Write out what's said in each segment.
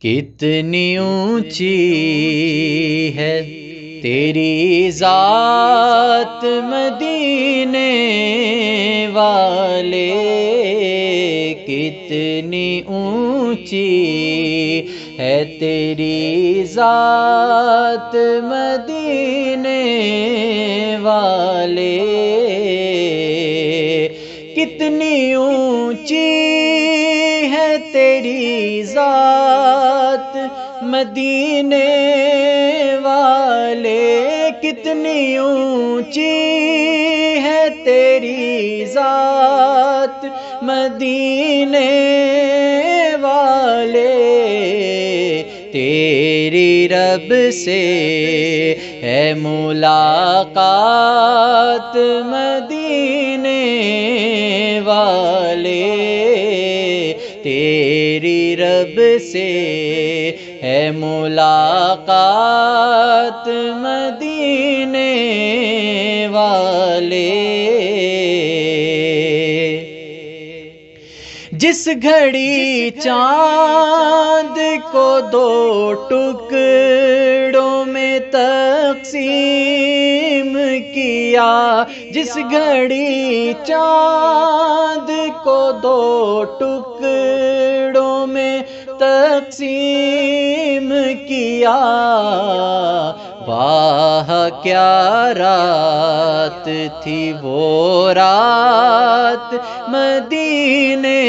کتنی اونچی ہے تیری ذات مدینے والے، کتنی اونچی ہے تیری ذات مدینے والے، کتنی اونچی ہے تیری ذات مدینے والے، کتنی اونچی ہے تیری ذات مدینے والے، تیری رب سے ہے ملاقات مدینے والے، تیری رب سے ہے ملاقات مدینے والے، جس گھڑی چاند کو دو ٹکڑوں میں تقسیم کیا، جس گھڑی چاند کو دو ٹکڑوں میں تقسیم کیا، واہ کیا رات تھی وہ رات مدینے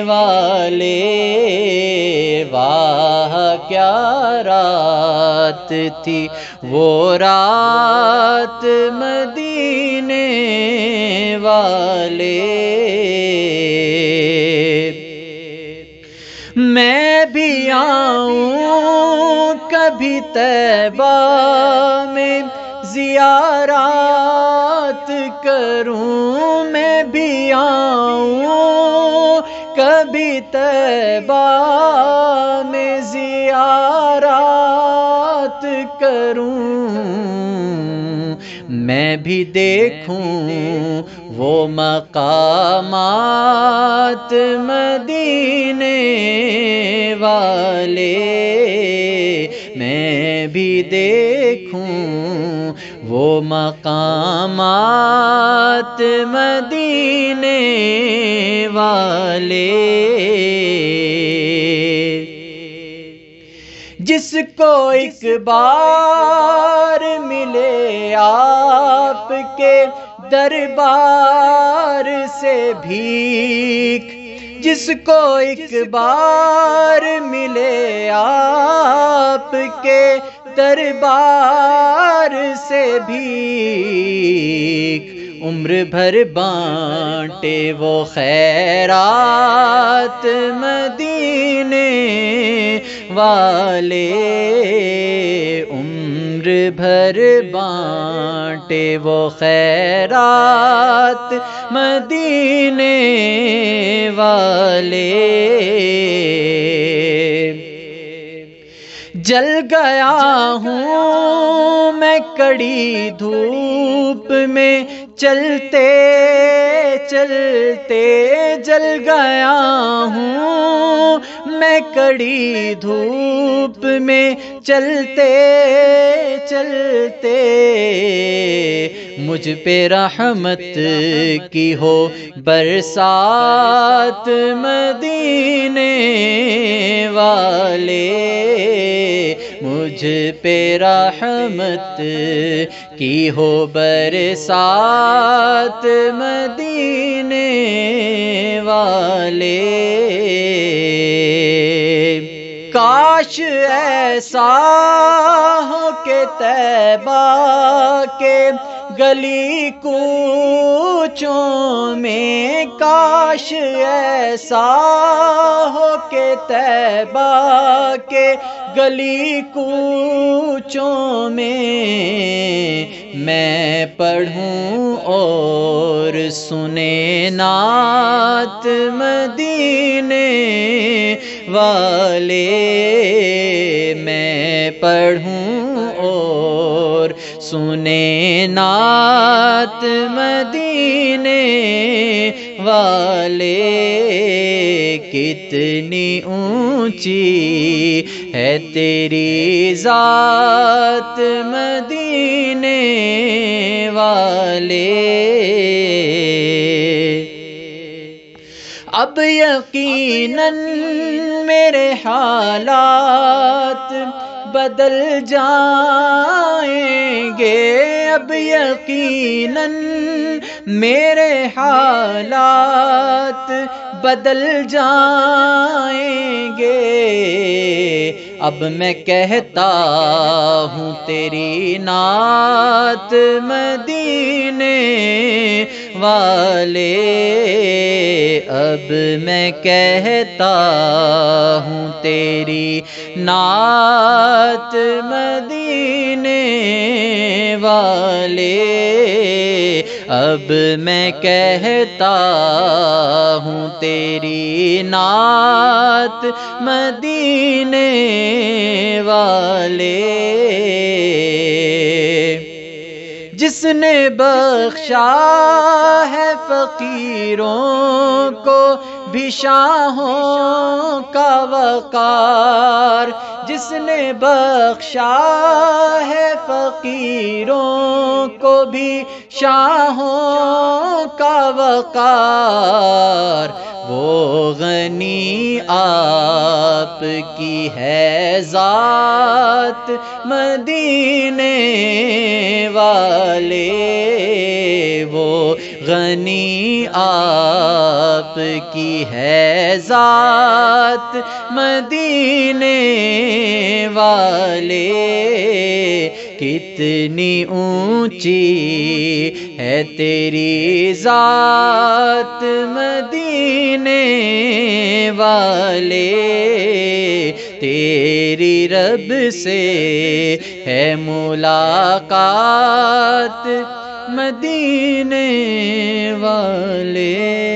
والے، واہ کیا رات تھی وہ رات مدینے والے، میں بھی آؤں کبھی طیبہ میں زیارات کروں، میں بھی آؤں کبھی طیبہ میں زیارات کروں، میں بھی دیکھوں وہ مقامات مدینے والے، میں بھی دیکھوں وہ مقامات مدینے والے، جس کو ایک بار ملے آپ کے دربار سے بھیک، جس کو ایک بار ملے آپ کے دربار سے بھیک، عمر بھر بانٹے وہ خیرات مدینے والے، عمر بھر بانٹے وہ خیرات مدینے والے، جل گیا ہوں میں کڑی دھوپ میں چلتے چلتے، جل گیا ہوں میں کڑی دھوپ میں چلتے چلتے، مجھ پہ رحمت کی ہو برسات مدینے والے، مجھ پہ رحمت کی ہو برسات مدینے والے، کاش ایسا ہو کہ طیبہ کے گلی کوچوں میں، کاش ایسا ہو کہ طیبہ کے گلی کوچوں میں پڑھوں اور سنے نعت مدینے والے، میں پڑھوں اور سنے نعت مدینے والے، کتنی اونچی ہے تیری ذات مدینے والے۔ اب یقیناً میرے حالات بدل جائیں گے، اب یقیناً میرے حالات بدل جائیں گے۔ اب میں کہتا ہوں تیری نعت مدینے والے، اب میں کہتا ہوں تیری نعت مدینے والے، اب میں کہتا ہوں تیری نعت مدینے والے۔ جس نے بخشا ہے فقیروں کو بھی شاہوں کا وقار، جس نے بخشا ہے فقیروں کو بھی شاہوں کا وقار، وہ غنی آپ کی ہے ذات مدینے والے، وہ غنی آپ کی ہے ذات مدینے والے۔ کتنی اونچی ہے تیری ذات مدینے والے، تیری رب سے ہے ملاقات مدینے والے۔